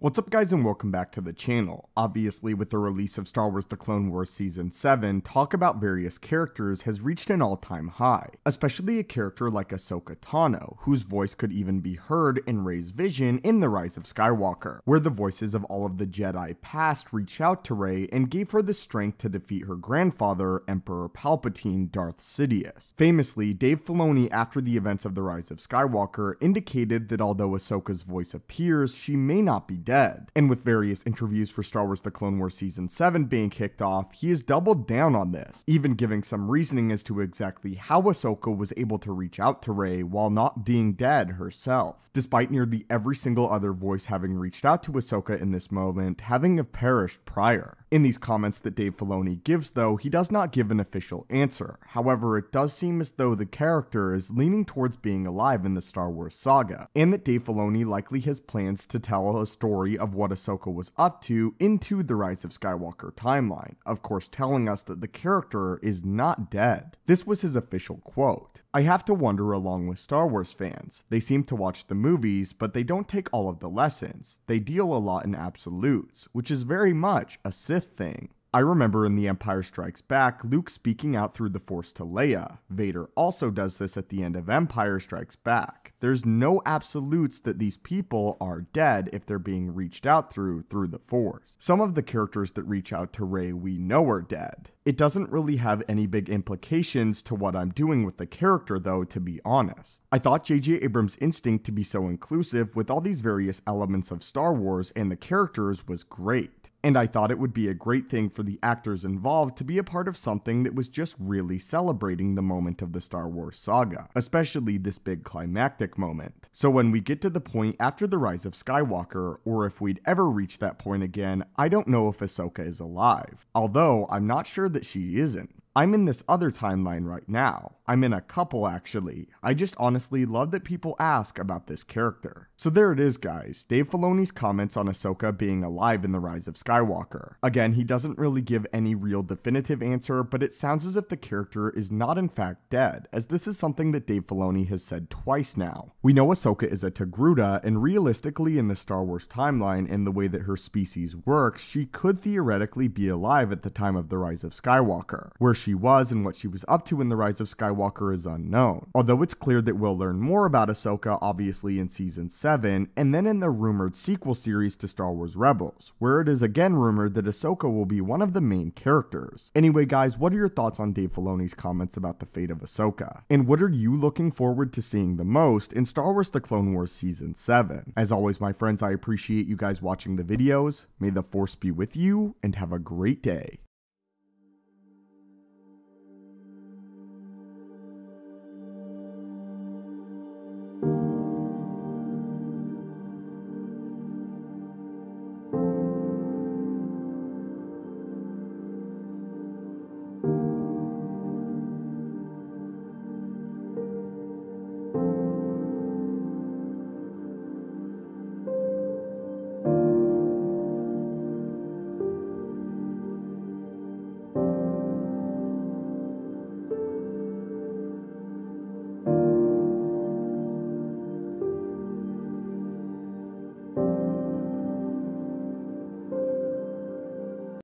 What's up guys and welcome back to the channel. Obviously with the release of Star Wars The Clone Wars Season 7, talk about various characters has reached an all-time high, especially a character like Ahsoka Tano, whose voice could even be heard in Rey's vision in The Rise of Skywalker, where the voices of all of the Jedi past reached out to Rey and gave her the strength to defeat her grandfather, Emperor Palpatine, Darth Sidious. Famously, Dave Filoni after the events of The Rise of Skywalker indicated that although Ahsoka's voice appears, she may not be dead. And with various interviews for Star Wars The Clone Wars Season 7 being kicked off, he has doubled down on this, even giving some reasoning as to exactly how Ahsoka was able to reach out to Rey while not being dead herself, despite nearly every single other voice having reached out to Ahsoka in this moment having perished prior. In these comments that Dave Filoni gives though, he does not give an official answer. However, it does seem as though the character is leaning towards being alive in the Star Wars saga, and that Dave Filoni likely has plans to tell a story of what Ahsoka was up to into the Rise of Skywalker timeline, of course telling us that the character is not dead. This was his official quote. I have to wonder along with Star Wars fans. They seem to watch the movies, but they don't take all of the lessons. They deal a lot in absolutes, which is very much a Sith thing. I remember in The Empire Strikes Back, Luke speaking out through the Force to Leia. Vader also does this at the end of Empire Strikes Back. There's no absolutes that these people are dead if they're being reached out through the Force. Some of the characters that reach out to Rey we know are dead. It doesn't really have any big implications to what I'm doing with the character though, to be honest. I thought J.J. Abrams' instinct to be so inclusive with all these various elements of Star Wars and the characters was great. And I thought it would be a great thing for the actors involved to be a part of something that was just really celebrating the moment of the Star Wars saga, especially this big climactic moment. So when we get to the point after the Rise of Skywalker, or if we'd ever reach that point again, I don't know if Ahsoka is alive, although I'm not sure that she isn't. I'm in this other timeline right now. I'm in a couple actually. I just honestly love that people ask about this character. So there it is guys, Dave Filoni's comments on Ahsoka being alive in The Rise of Skywalker. Again, he doesn't really give any real definitive answer, but it sounds as if the character is not in fact dead, as this is something that Dave Filoni has said twice now. We know Ahsoka is a Togruta, and realistically in the Star Wars timeline and the way that her species works, she could theoretically be alive at the time of The Rise of Skywalker. Where she was and what she was up to in The Rise of Skywalker is unknown, although it's clear that we'll learn more about Ahsoka obviously in Season 7, and then in the rumored sequel series to Star Wars Rebels, where it is again rumored that Ahsoka will be one of the main characters. Anyway guys, what are your thoughts on Dave Filoni's comments about the fate of Ahsoka? And what are you looking forward to seeing the most in Star Wars The Clone Wars Season 7? As always my friends, I appreciate you guys watching the videos. May the Force be with you, and have a great day.